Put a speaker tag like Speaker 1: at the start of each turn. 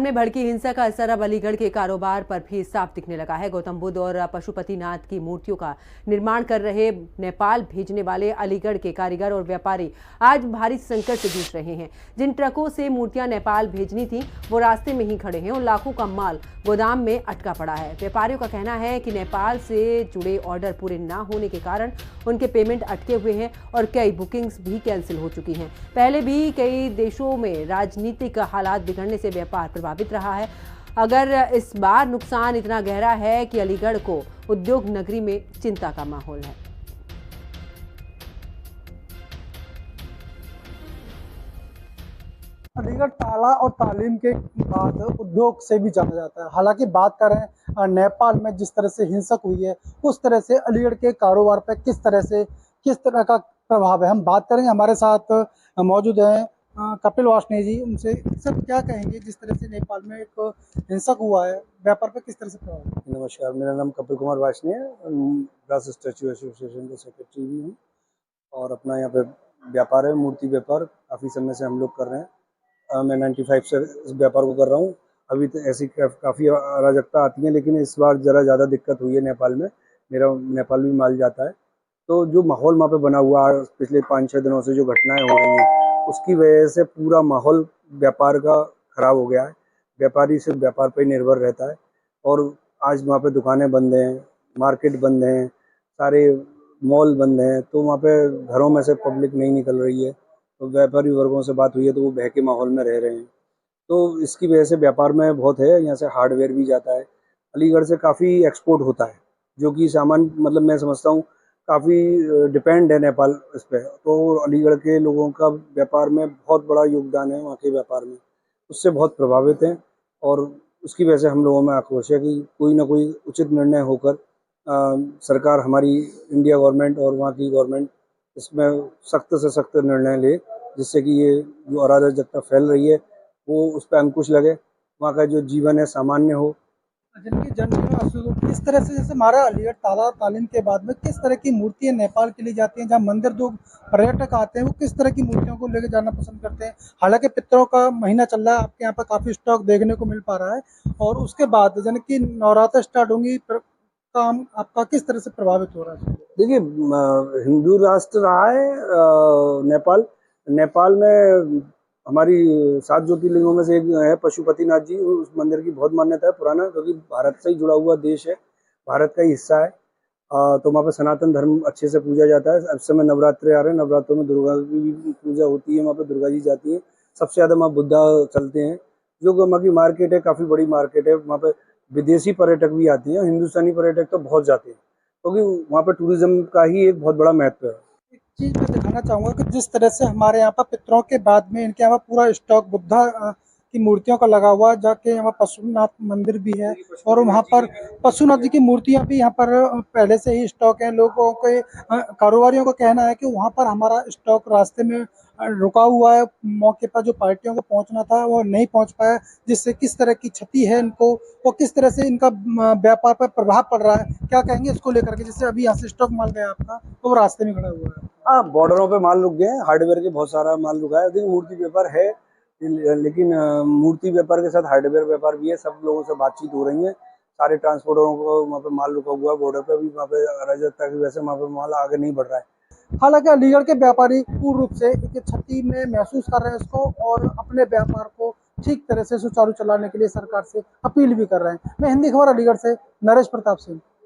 Speaker 1: में भड़की हिंसा का असर अब अलीगढ़ के कारोबार पर भी साफ दिखने लगा है। गौतम बुद्ध और पशुपतिनाथ की मूर्तियों का निर्माण कर रहे नेपाल भेजने वाले अलीगढ़ के कारीगर और व्यापारी आज भारी संकट से जूझ रहे हैं। जिन ट्रकों से मूर्तियां नेपाल भेजनी थी वो रास्ते में ही खड़े हैं और लाखों का माल गोदाम में अटका पड़ा है। व्यापारियों का कहना है कि नेपाल से जुड़े ऑर्डर पूरे न होने के कारण उनके पेमेंट अटके हुए हैं और कई बुकिंग्स भी कैंसिल हो चुकी हैं। पहले भी कई देशों में राजनीतिक हालात बिगड़ने से व्यापार प्रभावित रहा है। अगर इस बार नुकसान इतना गहरा है कि अलीगढ़ को उद्योग नगरी में चिंता का माहौल है।
Speaker 2: अलीगढ़ ताला और तालीम के बाद उद्योग से भी जाना जाता है। हालांकि बात करें नेपाल में जिस तरह से हिंसक हुई है, उस तरह से अलीगढ़ के कारोबार पर किस तरह का प्रभाव है, हम बात करेंगे। हमारे साथ मौजूद हैं कपिल वार्ष्णेय जी। उनसे सब क्या कहेंगे जिस तरह से नेपाल में एक हिंसक हुआ है, व्यापार पर किस तरह से प्रभाव है?
Speaker 3: नमस्कार, मेरा नाम कपिल कुमार वार्ष्णेय है। ब्रास स्टैचू एसोसिएशन के सेक्रेटरी भी हूँ और अपना यहाँ पे व्यापार है, मूर्ति व्यापार काफ़ी समय से हम लोग कर रहे हैं। मैं 95 से इस व्यापार को कर रहा हूँ। अभी तो ऐसी काफ़ी अराजकता आती है, लेकिन इस बार ज़रा ज़्यादा दिक्कत हुई है नेपाल में। मेरा नेपाल भी माल जाता है, तो जो माहौल वहाँ पे बना हुआ है पिछले 5-6 दिनों से जो घटनाएं हो रही हैं, उसकी वजह से पूरा माहौल व्यापार का खराब हो गया है। व्यापारी सिर्फ व्यापार पर ही निर्भर रहता है और आज वहाँ पे दुकानें बंद हैं, मार्केट बंद हैं, सारे मॉल बंद हैं, तो वहाँ पे घरों में से पब्लिक नहीं निकल रही है। तो व्यापारी वर्गों से बात हुई है तो वो बहके माहौल में रह रहे हैं, तो इसकी वजह से व्यापार में बहुत है। यहाँ से हार्डवेयर भी जाता है, अलीगढ़ से काफ़ी एक्सपोर्ट होता है, जो कि सामान मतलब मैं समझता हूँ काफ़ी डिपेंड है नेपाल इस पर। तो अलीगढ़ के लोगों का व्यापार में बहुत बड़ा योगदान है, वहाँ के व्यापार में उससे बहुत प्रभावित हैं और उसकी वजह से हम लोगों में आक्रोश है कि कोई ना कोई उचित निर्णय होकर सरकार, हमारी इंडिया गवर्नमेंट और वहाँ की गवर्नमेंट इसमें सख्त से सख्त निर्णय ले, जिससे कि ये जो अराजकता फैल रही है वो उस पर अंकुश लगे, वहाँ का जो जीवन है सामान्य हो।
Speaker 2: जिनकी जनजीवन किस तरह से, जैसे हमारा अलीगढ़ ताला तालीम के बाद में किस तरह की मूर्तियां नेपाल के लिए जाती हैं, जहाँ मंदिर जो पर्यटक आते हैं वो किस तरह की मूर्तियों को लेकर जाना पसंद करते हैं? हालांकि पितरों का महीना चल रहा है, आपके यहाँ पर काफी स्टॉक देखने को मिल पा रहा है, और उसके बाद यानी कि नवरात्र स्टार्ट होंगी, काम आपका किस तरह से प्रभावित हो रहा है?
Speaker 3: देखिए, हिंदू राष्ट्र रहा है नेपाल। नेपाल में हमारी 7 ज्योतिर्लिंगों में से एक है पशुपतिनाथ जी। उस मंदिर की बहुत मान्यता है पुराना, क्योंकि भारत से ही जुड़ा हुआ देश है, भारत का ही हिस्सा है। तो वहाँ पे सनातन धर्म अच्छे से पूजा जाता है। अब समय नवरात्रे आ रहे हैं, नवरात्रों में दुर्गा की भी पूजा होती है, वहाँ पे दुर्गा जी जाती है। सबसे ज़्यादा वहाँ बुद्धा चलते हैं, जो वहाँ की मार्केट है, काफ़ी बड़ी मार्केट है। वहाँ पे विदेशी पर्यटक भी आते हैं, हिंदुस्तानी पर्यटक तो बहुत जाते हैं, क्योंकि वहाँ पे टूरिज्म का ही एक बहुत बड़ा महत्व है।
Speaker 2: एक चीज मैं दिखाना चाहूंगा कि जिस तरह से हमारे यहाँ पर पितरों के बाद में इनके यहाँ पूरा स्टॉक बुद्धा की मूर्तियों का लगा हुआ है, जाके यहाँ पशुनाथ मंदिर भी है और वहाँ पर पशुनाथ जी की मूर्तियां भी यहाँ पर पहले से ही स्टॉक है। लोगों के कारोबारियों का कहना है कि वहाँ पर हमारा स्टॉक रास्ते में रुका हुआ है, मौके पर जो पार्टियों को पहुंचना था वो नहीं पहुंच पाया, जिससे किस तरह की क्षति है इनको और किस तरह से इनका व्यापार पर प्रभाव पड़ रहा है, क्या कहेंगे इसको लेकर के? जैसे अभी यहाँ से स्टॉक माल गया आपका तो वो रास्ते में खड़ा हुआ है।
Speaker 3: हाँ, बॉर्डरों पे माल रुक गए हैं, हार्डवेयर के बहुत सारा माल रुका है। लेकिन मूर्ति व्यापार है, लेकिन मूर्ति व्यापार के साथ हार्डवेयर व्यापार भी है। सब लोगों से बातचीत हो रही है, सारे ट्रांसपोर्टरों को वहाँ पे माल रुका हुआ है। बॉर्डर पे भी वहाँ पे अराजकता की वजह से वहाँ पे माल आगे नहीं बढ़ रहा है।
Speaker 2: हालांकि अलीगढ़ के व्यापारी पूर्ण रूप से एक क्षति में महसूस कर रहे हैं इसको और अपने व्यापार को ठीक तरह से सुचारू चलाने के लिए सरकार से अपील भी कर रहे हैं। मैं हिंदी खबर अलीगढ़ से नरेश प्रताप सिंह।